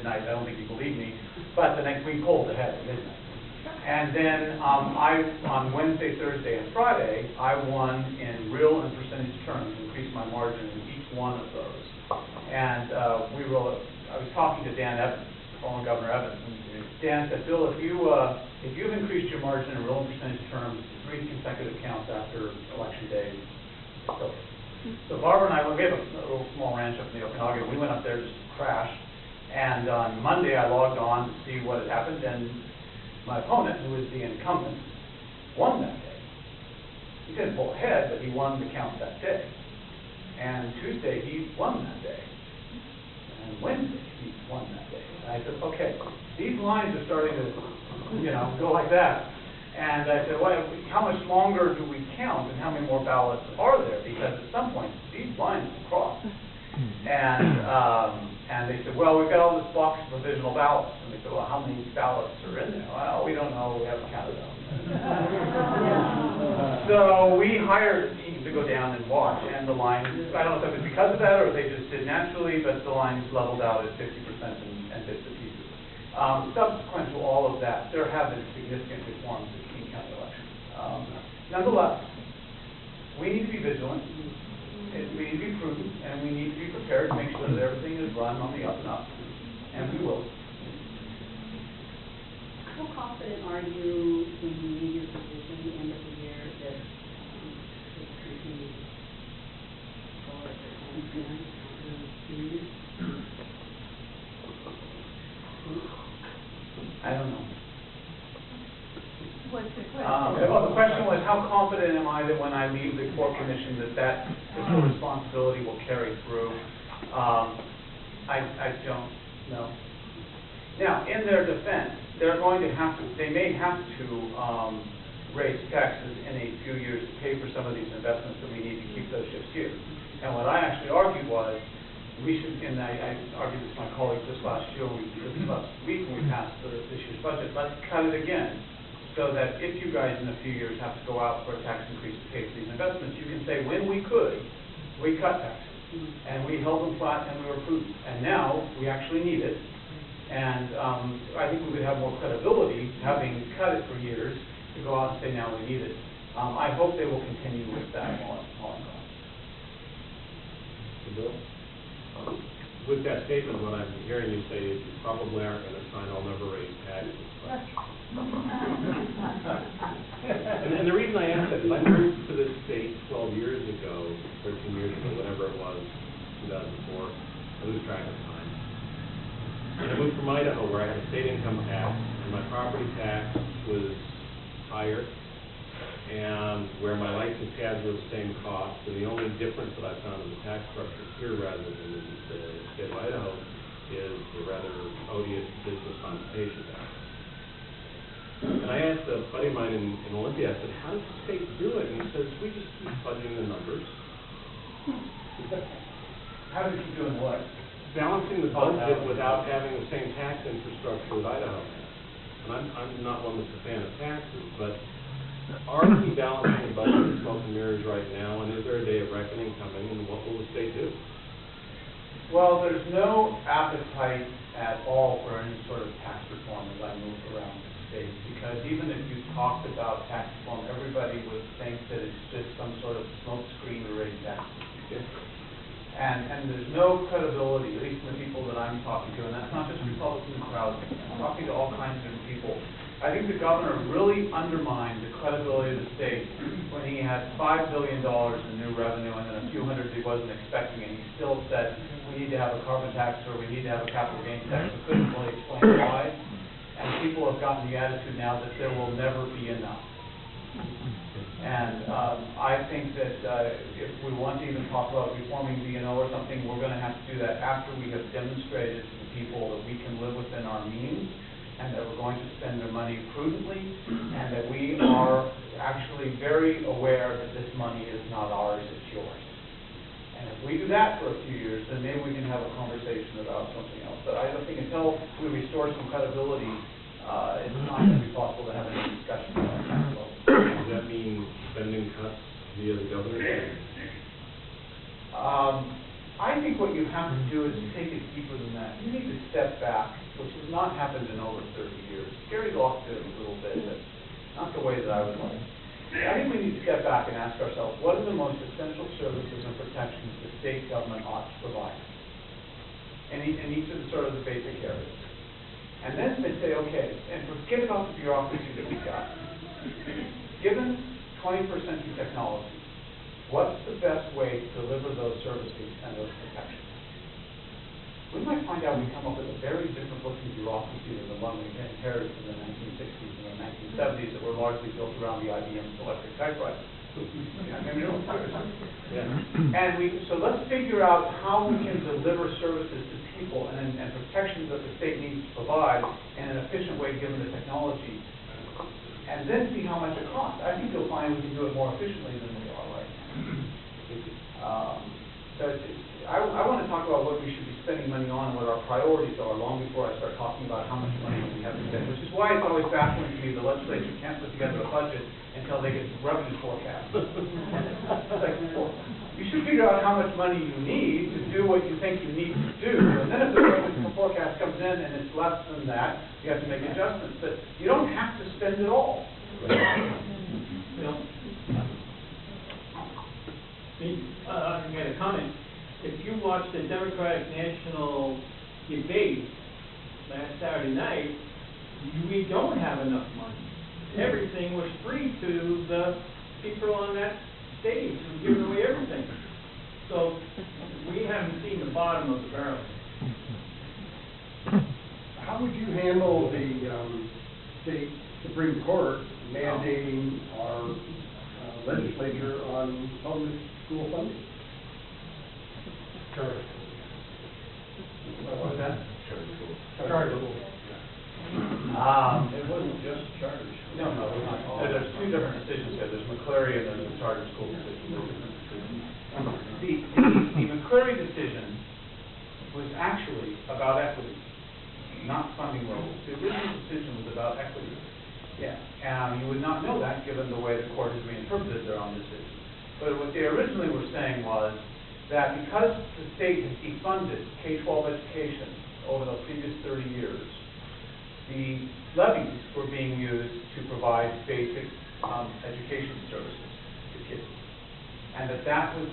midnight. I don't think you believe me, but the next we pulled ahead at midnight. And then on Wednesday, Thursday, and Friday, I won in real and percentage terms, increased my margin in each one of those. And I was talking to Dan Evans, former Governor Evans, and Dan said, Bill, if you've increased your margin in real and percentage terms 3 consecutive counts after Election Day, so Barbara and I, we have a little small ranch up in the Okanagan. We went up there just to crash. And on Monday, I logged on to see what had happened, and my opponent, who was the incumbent, won that day. He didn't pull ahead, but he won the count that day. And Tuesday, he won that day. And Wednesday, he won that day. And I said, okay, these lines are starting to, go like that. And I said, well, how much longer do we count, and how many more ballots are there? Because at some point, these lines will cross. And they said, well, we've got all this box of provisional ballots. And they said, well, how many ballots are in there? Well, we don't know. We haven't counted them. So we hired a team to go down and watch, and the lines, I don't know if it was because of that or they just did naturally, but the lines leveled out at 50% and bits and pieces. Subsequent to all of that, there have been significant reforms in King County elections. Nonetheless, we need to be vigilant. We need to be prudent, and we need to be prepared to make sure that everything is run on the up and up, and we will. How confident are you when you leave your position at the end of the year that this continues forward I don't know. What's the question? Well, the question was, how confident am I that when I leave the Corps Commission that fiscal responsibility will carry through? I don't know. Now, in their defense, they may have to raise taxes in a few years to pay for some of these investments that we need to keep those ships here. And what I actually argued was, we should, and I argued with my colleagues this last week when we passed this year's budget, let's cut it again, so that if you guys in a few years have to go out for a tax increase to pay for these investments, you can say, when we could, we cut taxes. And we held them flat and we were prudent. And now we actually need it. And I think we would have more credibility, having cut it for years, to go out and say, now we need it. I hope they will continue with that while I'm gone. Bill? With that statement, what I'm hearing you say is you probably aren't going to sign I'll never raise taxes. And the reason I ask that is I moved to this state 12 years ago, 13 years ago, whatever it was, 2004. I lose track of time. And I moved from Idaho, where I had a state income tax, and my property tax was higher, and where my license tabs were the same cost. And the only difference that I found in the tax structure here rather than in the state of Idaho is the rather odious business compensation tax. And I asked a buddy of mine in Olympia, I said, how does the state do it? And he says, we just keep fudging the numbers. How do you keep doing what? Balancing the budget without having the same tax infrastructure that Idaho has. And I'm not one that's a fan of taxes, but are we balancing the budget with smoke and mirrors right now, and is there a day of reckoning coming, and what will the state do? Well, there's no appetite at all for any sort of tax reform as I move around the state, because even if you talked about tax reform, everybody would think that it's just some sort of smoke screen to raise taxes. And there's no credibility, at least from the people that I'm talking to, and that's not just Republican crowds. I'm talking to all kinds of different people. I think the governor really undermined the credibility of the state when he had $5 billion in new revenue and then a few hundred he wasn't expecting, and he still said we need to have a carbon tax or we need to have a capital gains tax. We couldn't really explain why. And people have gotten the attitude now that there will never be enough. And I think that if we want to even talk about reforming B&O or something, we're going to have to do that after we have demonstrated to the people that we can live within our means, and that we're going to spend their money prudently, and that we are actually very aware that this money is not ours, it's yours. And if we do that for a few years, then maybe we can have a conversation about something else. But I don't think until we restore some credibility, it's not going to be possible to have any discussion about tax law. Does that mean spending cuts via the governor? I think what you have to do is take it deeper than that. You need to step back, which has not happened in over 30 years. Gary Locke did it a little bit, but not the way that I would like. I think we need to step back and ask ourselves, what are the most essential services and protections the state government ought to provide? In each of the sort of the basic areas. And then they say, okay, and forget about the bureaucracy that we've got. Given 21st century technology, what's the best way to deliver those services and those protections? We might find out we come up with a very different looking bureaucracy than the one we inherited from the 1960s and the 1970s that were largely built around the IBM electric typewriter. So let's figure out how we can deliver services to people and protections that the state needs to provide in an efficient way given the technology, and then see how much it costs. I think you'll find we can do it more efficiently than we are right now. I want to talk about what we should be spending money on and what our priorities are long before I start talking about how much money we have to spend, which is why it's always baffling to me the legislature can't put together a budget until they get revenue forecasts. Like, well, you should figure out how much money you need to do what you think you need to do, and then if the revenue forecast comes in and it's less than that, you have to make adjustments. But you don't have to spend it all. I made a comment. If you watch the Democratic National debate last Saturday night, we don't have enough money. Everything was free to the people on that stage who were giving away everything. So we haven't seen the bottom of the barrel. How would you handle the state Supreme Court mandating our legislature on public school funding? Charter. What was that? Charter school. It wasn't just charter school. No, it was not. There's two different decisions there. There's McCleary and there's the charter school decision. There's different decisions. The McCleary decision was actually about equity, not funding levels. The original decision was about equity. Yeah. You would not know that given the way the court has reinterpreted their own decision. But what they originally were saying was that because the state has defunded K-12 education over the previous 30 years, the levies were being used to provide basic education services to kids. And that was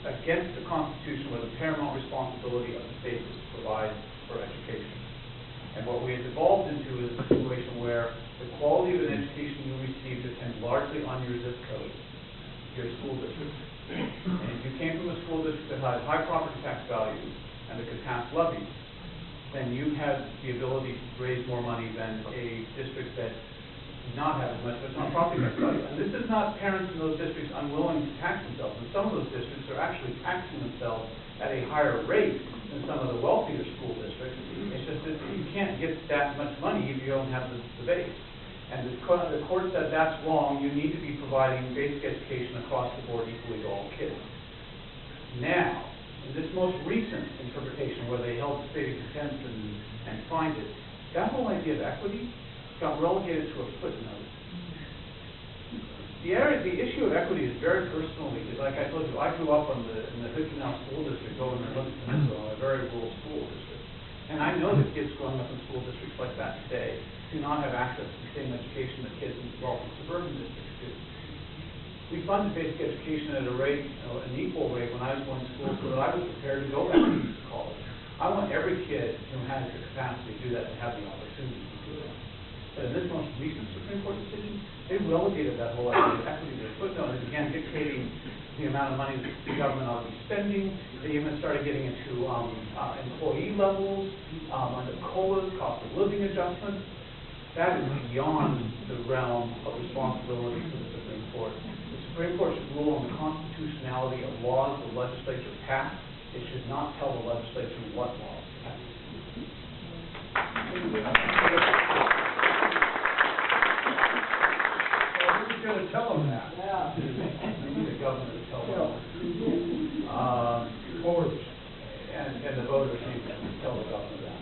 against the Constitution, where the paramount responsibility of the state was to provide for education. And what we have evolved into is a situation where the quality of an education you receive depends largely on your zip code, your school district. And if you came from a school district that had high property tax values and that could pass levies, then you had the ability to raise more money than a district that did not have as much, but it's not property tax value. And this is not parents in those districts unwilling to tax themselves. And some of those districts are actually taxing themselves at a higher rate than some of the wealthier school districts. It's just that you can't get that much money if you don't have the base. And the court said that's wrong. You need to be providing basic education across the board equally to all kids. Now, in this most recent interpretation where they held the state in contempt and fined it, that whole idea of equity got relegated to a footnote. The issue of equity is very personal because, like I told you, I grew up in the Hickenau School District over in the Northern Peninsula, a very rural school district. And I know that kids growing up in school districts like that today do not have access to the same education that kids in wealthy suburban districts do. We funded basic education at a rate, an equal rate when I was going to school so that I was prepared to go back to college. I want every kid who has the capacity to do that to have the opportunity to do that. But in this most recent Supreme Court decision, they relegated that whole idea of equity to a footnote and began dictating the amount of money that the government ought to be spending. They even started getting into employee levels, under COLAs, cost of living adjustments. That is beyond the realm of responsibility for the Supreme Court. The Supreme Court should rule on the constitutionality of laws the legislature passed. It should not tell the legislature what laws to pass. Who's going to tell them that? Yeah. We need the government to tell them. Voters. And the voters need to tell the government that.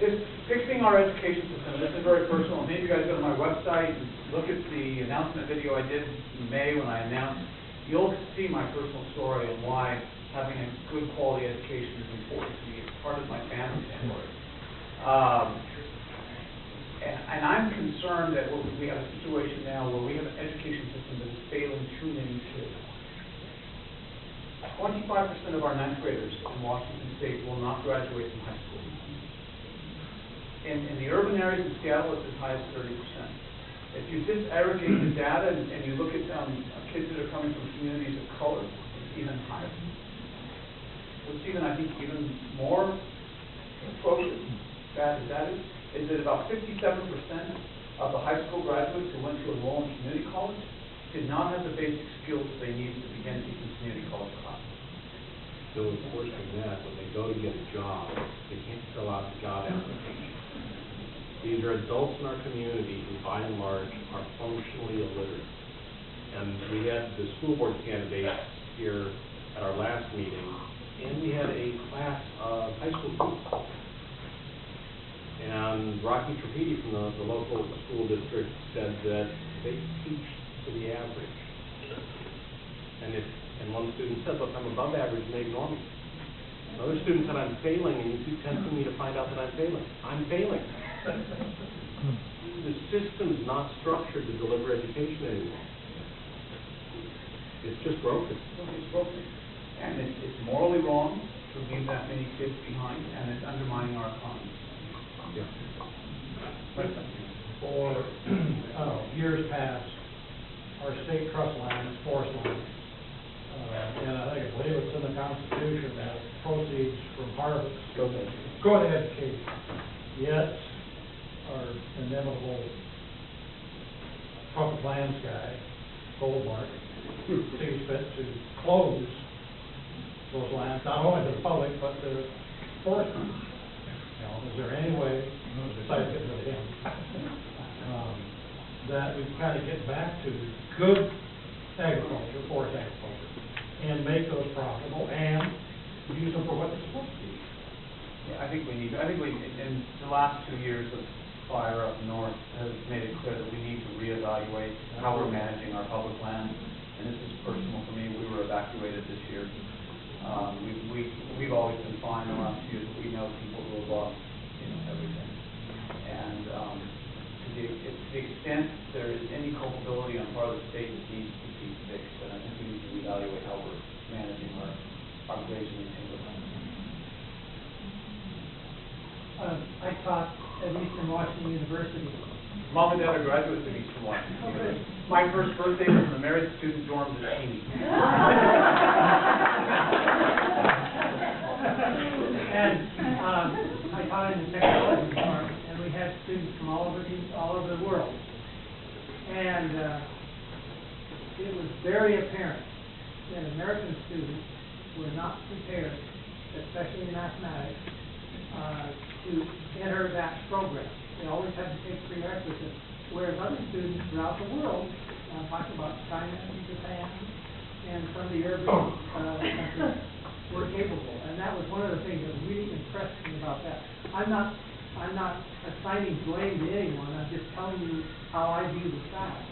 It's fixing our education system. This is very personal. Maybe you guys go to my website and look at the announcement video I did in May when I announced. You'll see my personal story and why having a good quality education is important to me. It's part of my family story. And I'm concerned that we have a situation now where we have an education system that is failing too many kids. 25% of our ninth graders in Washington State will not graduate from high school. In the urban areas in Seattle, it's as high as 30%. If you disaggregate the data and you look at kids that are coming from communities of color, it's even higher. What's even, I think, even more atrocious, bad as that is that about 57% of the high school graduates who went to enroll in community college did not have the basic skills they needed to begin teaching community college classes. So it's worse than that. When they go to get a job, they can't fill out the job application. These are adults in our community who, by and large, are functionally illiterate. And we had the school board candidate here at our last meeting, and we had a class of high school students. And Rocky Trapedi from the local school district said that they teach to the average. And one student said, look, I'm above average, and they ignore me. Another student said, I'm failing, and you keep testing me to find out that I'm failing. I'm failing. The system's not structured to deliver education anymore. It's just broken. It's broken. And it's morally wrong to leave that many kids behind, and it's undermining our economy. Yeah. For years past, our state trust land is forest land. And I believe it's in the Constitution that proceeds from harvest go to education. Yet, our inimitable public lands guy, Goldmark, sees fit to close those lands, not only to the public, but to the forest. Is there any way, besides getting rid of him, that we kind of get back to good agriculture, forest agriculture, and make those profitable and use them for what they're supposed to be? Yeah, I think in the last 2 years of fire up north has made it clear that we need to reevaluate how we're managing our public land. And this is personal for me. We were evacuated this year. We've always been fine the last few years, but we know people who have lost, everything. And to the extent there is any culpability on part of the state that needs to be fixed, and I think we need to reevaluate how we're managing our grazing and timber land. I taught at Eastern Washington University. Mom and Dad are graduates of Eastern Washington University. My first birthday was in the married student dorms at Cheney. And I taught in the technology department, and we had students from all over the world. And it was very apparent that American students were not prepared, especially in mathematics, to enter that program. They always had to take prerequisites, whereas other students throughout the world, talking about China and Japan and some of the urban countries, were capable. And that was one of the things that really impressed me about that. I'm not assigning blame to anyone. I'm just telling you how I view the fact,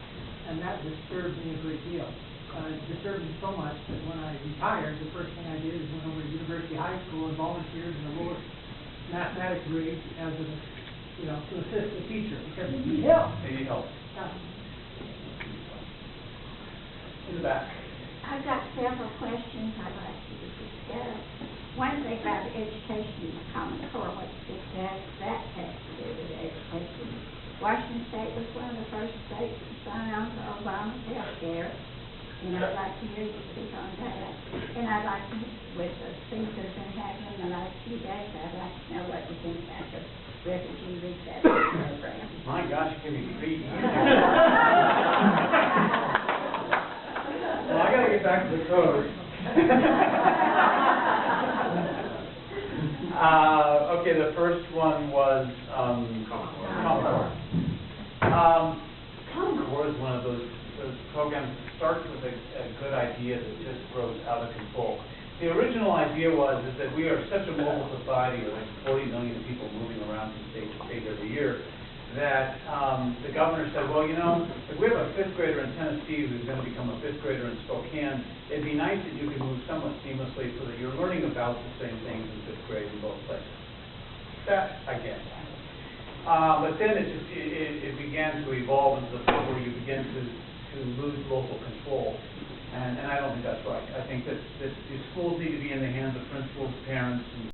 and that disturbed me a great deal. It disturbed me so much that when I retired, the first thing I did is went over to University High School and volunteered in the lowest mathematics grade as a to assist the teacher, because they need help. They need help. In the back. I've got several questions I'd like you to discuss. One thing about education is Common Core. What does that have to do with education? Washington State was one of the first states to sign on to Obama's health care, and I'd like to hear you speak on that. And I'd like to, with the things that have been happening in the last few days, I'd like to know what you think about the refugee resettlement program. My gosh, you give me three. Well, I got to get back to the code. Okay, the first one was Common Core. Common Core is one of those programs that starts with a good idea that just grows out of control. The original idea is that we are such a mobile society with like 40 million people moving around from state to state every year, that the governor said, well, you know, if we have a fifth grader in Tennessee who's going to become a fifth grader in Spokane, it'd be nice if you could move somewhat seamlessly so that you're learning about the same things in fifth grade in both places. That, I get. But then it began to evolve into the point where you begin to lose local control. And I don't think that's right. I think that the schools need to be in the hands of principals, parents, and